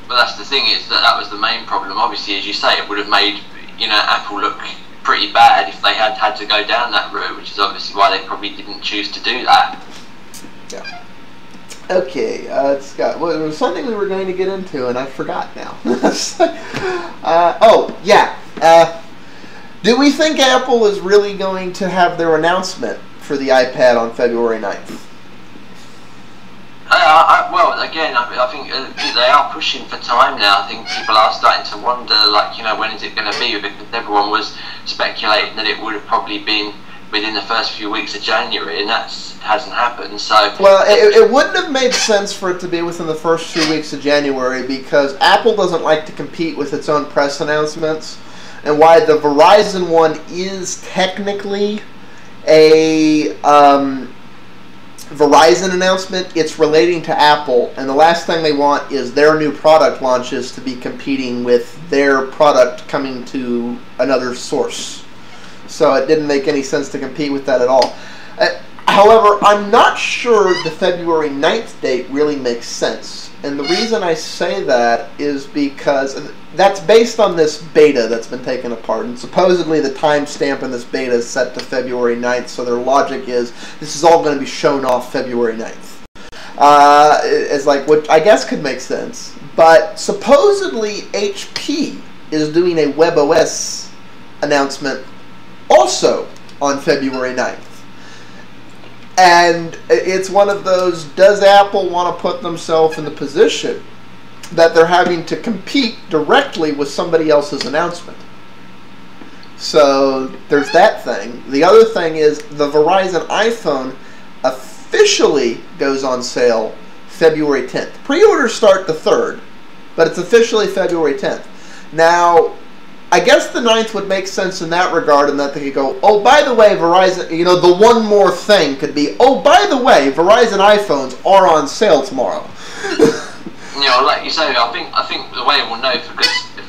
Well, that's the thing, is that was the main problem. Obviously, as you say, it would have made Apple look pretty bad if they had to go down that route, which is obviously why they probably didn't choose to do that. Yeah. Okay, Scott, well, there was something we were going to get into, and I forgot now. Oh, yeah. Do we think Apple is really going to have their announcement for the iPad on February 9th? Well, again, I think they are pushing for time now. I think people are starting to wonder, when is it going to be? Because everyone was speculating that it would have probably been within the first few weeks of January, and that hasn't happened. So, well, it wouldn't have made sense for it to be within the first 2 weeks of January, because Apple doesn't like to compete with its own press announcements, and why the Verizon one is technically a Verizon announcement, it's relating to Apple, and the last thing they want is their new product launches to be competing with their product coming to another source. So it didn't make any sense to compete with that at all. However, I'm not sure the February 9th date really makes sense, And the reason I say that is because that's based on this beta that's been taken apart. And supposedly the timestamp in this beta is set to February 9th, so their logic is this is all going to be shown off February 9th. It's like, which I guess could make sense. But supposedly HP is doing a WebOS announcement also on February 9th. And it's one of those, does Apple want to put themselves in the position that they're having to compete directly with somebody else's announcement? So there's that thing. The other thing is the Verizon iPhone officially goes on sale February 10th. Pre-orders start the 3rd, but it's officially February 10th. Now, I guess the 9th would make sense in that regard, in that they could go, oh, by the way, Verizon, you know, the one more thing could be, oh, by the way, Verizon iPhones are on sale tomorrow. You know, like you say, I think the way we'll know, because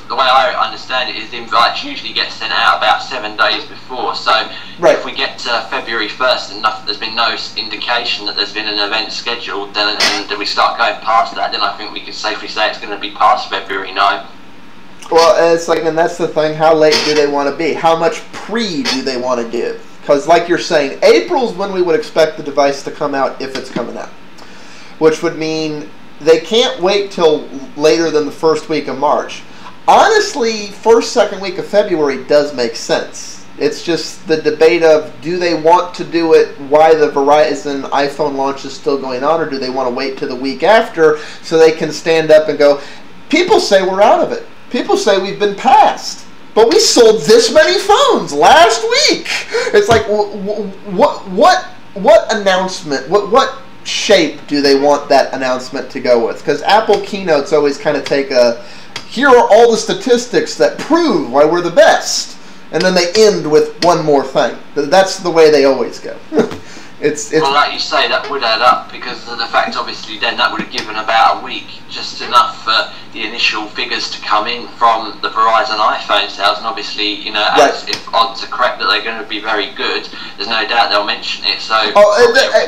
the way I understand it is invites usually get sent out about 7 days before. So right. If we get to February 1st and there's been no indication that there's been an event scheduled, then and we start going past that, then I think we can safely say it's going to be past February 9th. Well, it's like, and that's the thing, how late do they want to be? How much pre do they want to give? Because like you're saying, April's when we would expect the device to come out, if it's coming out. Which would mean they can't wait till later than the first week of March. Honestly, first, second week of February does make sense. It's just the debate of, do they want to do it while the Verizon iPhone launch is still going on, or do they want to wait till the week after so they can stand up and go, people say we're out of it. People say we've been passed, but we sold this many phones last week. It's like, what announcement, what shape do they want that announcement to go with? Because Apple keynotes always kind of take a, here are all the statistics that prove why we're the best, and then they end with one more thing. That's the way they always go. It's well, like you say, that would add up, because of the fact, obviously, then that would have given about a week, just enough for the initial figures to come in from the Verizon iPhone sales, and obviously, you know, as right. if odds are correct that they're going to be very good, there's no doubt they'll mention it. So,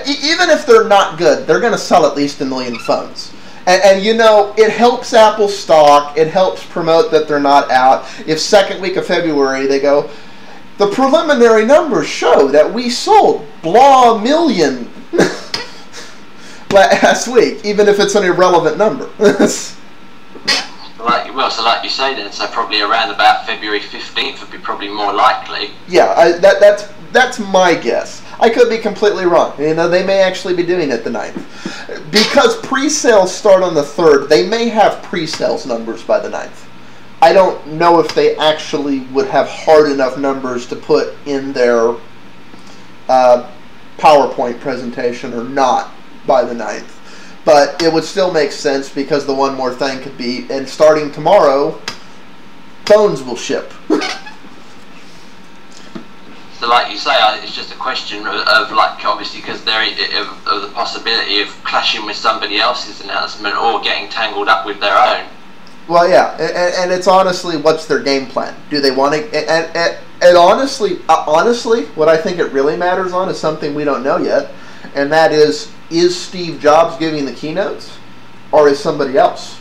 even if they're not good, they're going to sell at least 1 million phones. And you know, it helps Apple stock, it helps promote that they're not out. If second week of February they go, the preliminary numbers show that we sold blah million last week, even if it's an irrelevant number. So like you say then, so probably around about February 15th would be probably more likely. Yeah, that's my guess. I could be completely wrong. You know, they may actually be doing it the 9th. Because pre-sales start on the 3rd, they may have pre-sales numbers by the 9th. I don't know if they actually would have hard enough numbers to put in their PowerPoint presentation or not by the 9th. But it would still make sense, because the one more thing could be, and starting tomorrow, phones will ship. So like you say, it's just a question of like, obviously, because there of the possibility of clashing with somebody else's announcement or getting tangled up with their own. Well, yeah, and it's honestly, what's their game plan? Do they want to? And honestly, what I think it really matters on is something we don't know yet, and that is Steve Jobs giving the keynotes, or is somebody else?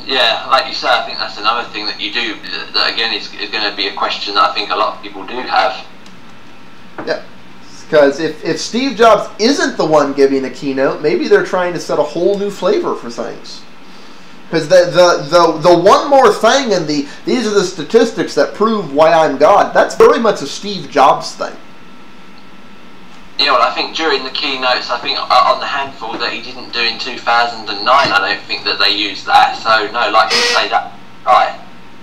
Yeah, like you say, I think that's another thing that you do. That again is going to be a question that I think a lot of people do have. Yeah. Because if Steve Jobs isn't the one giving a keynote, maybe they're trying to set a whole new flavor for things. Because the one more thing and these are the statistics that prove why I'm God, that's very much a Steve Jobs thing. Yeah, well, I think during the keynotes, I think on the handful that he didn't do in 2009, I don't think that they used that. So, no, like you say, that right.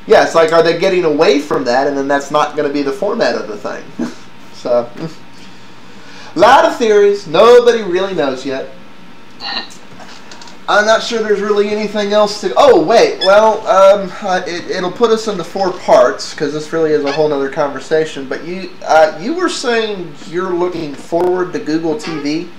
Yeah, it's like, are they getting away from that, and then that's not going to be the format of the thing. So, a lot of theories. Nobody really knows yet. I'm not sure there's really anything else to... Oh, wait. Well, it'll put us into 4 parts, because this really is a whole other conversation. But you were saying you're looking forward to Google TV?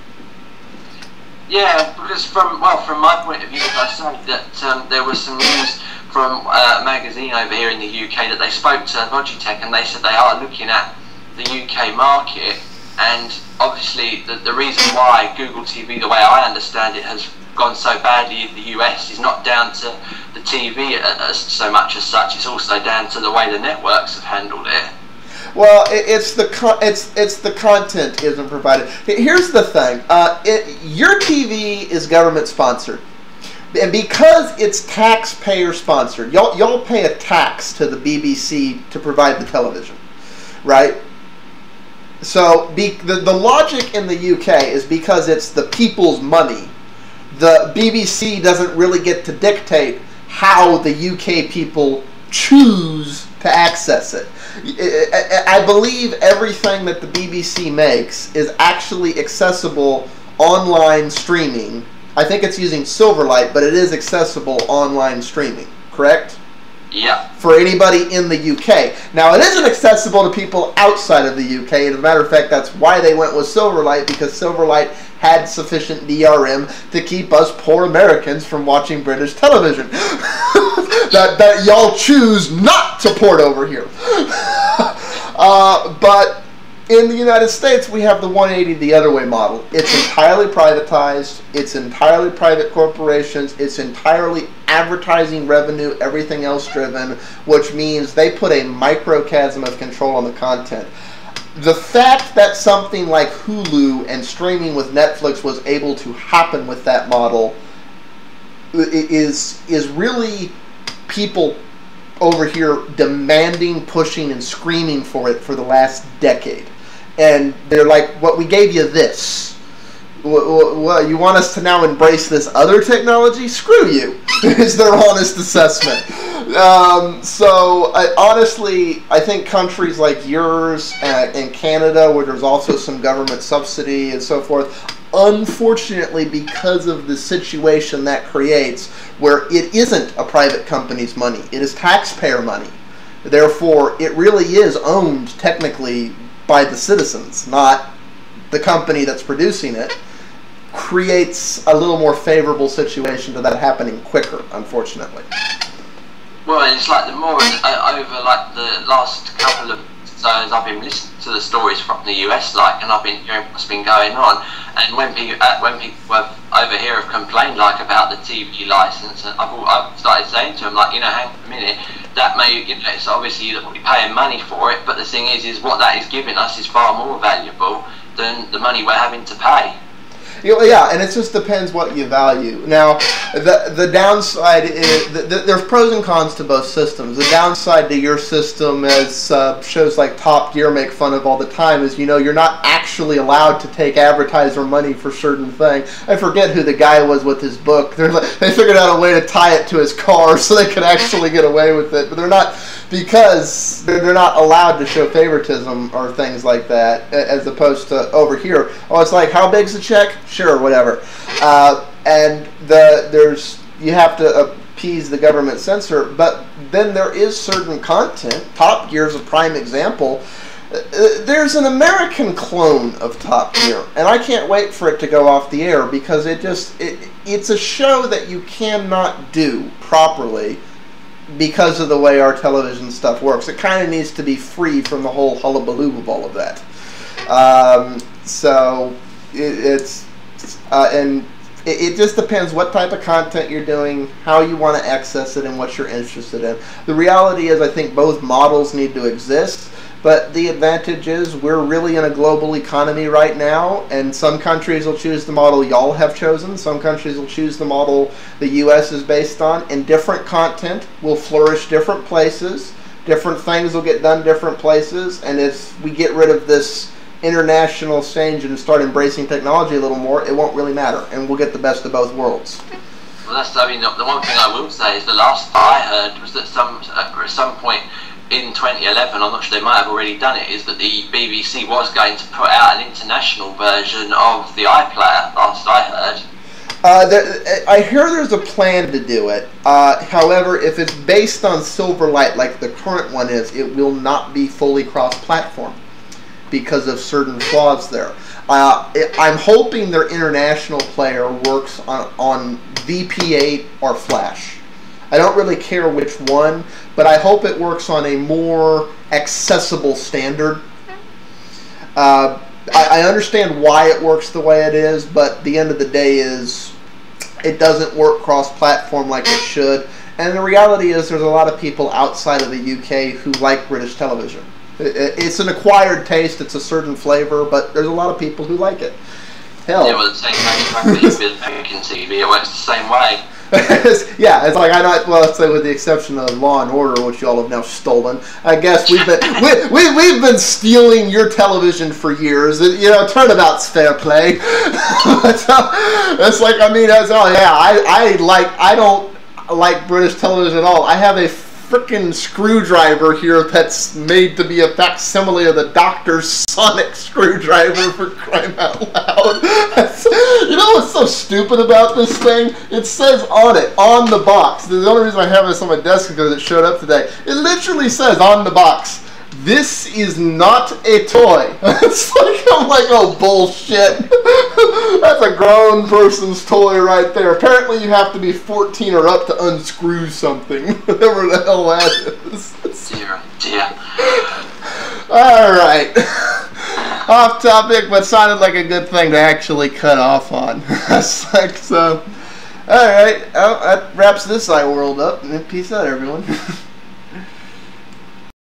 Yeah, because from my point of view, I said that there was some news from a magazine over here in the UK that they spoke to Logitech, and they said they are looking at the UK market, and obviously the reason why Google TV, the way I understand it, has gone so badly in the US is not down to the TV so much as such. It's also down to the way the networks have handled it. Well, it's the content isn't provided. Here's the thing: your TV is government sponsored, and because it's taxpayer sponsored, y'all pay a tax to the BBC to provide the television, right? So the logic in the UK is because it's the people's money. The BBC doesn't really get to dictate how the UK people choose to access it. I believe everything that the BBC makes is actually accessible online streaming. I think it's using Silverlight, but it is accessible online streaming, correct? Yeah. For anybody in the UK. Now, it isn't accessible to people outside of the UK. As a matter of fact, that's why they went with Silverlight, because Silverlight had sufficient DRM to keep us poor Americans from watching British television. that y'all choose not to port over here. But in the United States, we have the 180 the other way model. It's entirely privatized. It's entirely private corporations. It's entirely advertising revenue, everything else driven, which means they put a microcosm of control on the content. The fact that something like Hulu and streaming with Netflix was able to happen with that model is really people over here demanding, pushing, and screaming for it for the last decade. And they're like, "What, we gave you this. What, you want us to now embrace this other technology? Screw you," is their honest assessment. So, honestly, I think countries like yours and Canada, where there's also some government subsidy and so forth, unfortunately, because of the situation that creates, where it isn't a private company's money, it is taxpayer money. Therefore, it really is owned technically by the citizens, not the company that's producing it, creates a little more favorable situation to that happening quicker, unfortunately. Well, it's like the more over like the last couple of episodes, I've been listening to the stories from the US, and I've been hearing what's been going on. And when people over here have complained about the TV license, and I've started saying to them, hang on a minute, that may, it's obviously you're paying money for it, but the thing is what that is giving us is far more valuable than the money we're having to pay. Yeah, and it just depends what you value. Now, the downside is there's pros and cons to both systems. The downside to your system, as shows like Top Gear make fun of all the time, is you're not actually allowed to take advertiser money for certain things. I forget who the guy was with his book. They figured out a way to tie it to his car so they could actually get away with it, but they're not, because they're not allowed to show favoritism or things like that, as opposed to over here. Oh, it's like, how big's the check? Sure, whatever. And you have to appease the government censor, but then there is certain content. Top Gear is a prime example. There's an American clone of Top Gear, and I can't wait for it to go off the air, because it's a show that you cannot do properly because of the way our television stuff works. It kind of needs to be free from the whole hullabaloo of all of that. So and it just depends what type of content you're doing, how you want to access it, and what you're interested in. The reality is, I think both models need to exist, but the advantage is we're really in a global economy right now, and some countries will choose the model y'all have chosen, some countries will choose the model the US is based on, and different content will flourish different places, different things will get done different places, and if we get rid of this international exchange and start embracing technology a little more, it won't really matter, and we'll get the best of both worlds. Well, the one thing I will say is the last I heard was that at some point in 2011, I'm not sure they might have already done it, is that the BBC was going to put out an international version of the iPlayer, last I heard. I hear there's a plan to do it. However, if it's based on Silverlight like the current one is, it will not be fully cross-platform because of certain flaws there. I'm hoping their international player works on VP8 or Flash. I don't really care which one, but I hope it works on a more accessible standard. I understand why it works the way it is, but the end of the day is it doesn't work cross-platform like it should. And the reality is there's a lot of people outside of the UK who like British television. It's an acquired taste, it's a certain flavor, but there's a lot of people who like it. Hell. Yeah, well, the same manufacturer with American TV, it works the same way. Yeah, it's like let's say with the exception of Law and Order, which y'all have now stolen. I guess we've been stealing your television for years. You know, turnabout's fair play. It's like, I mean, I don't like British television at all. I have a frickin' screwdriver here that's made to be a facsimile of the Doctor's sonic screwdriver, for crying out loud. You know what's so stupid about this thing? It says on it, on the box. The only reason I have this on my desk is because it showed up today. It literally says on the box, "This is not a toy." It's like, I'm like, oh, bullshit. That's a grown person's toy right there. Apparently you have to be 14 or up to unscrew something. Whatever the hell that is. Dear. Alright. Off topic, but sounded like a good thing to actually cut off on. So. Alright. That wraps this iWorld up. Peace out, everyone.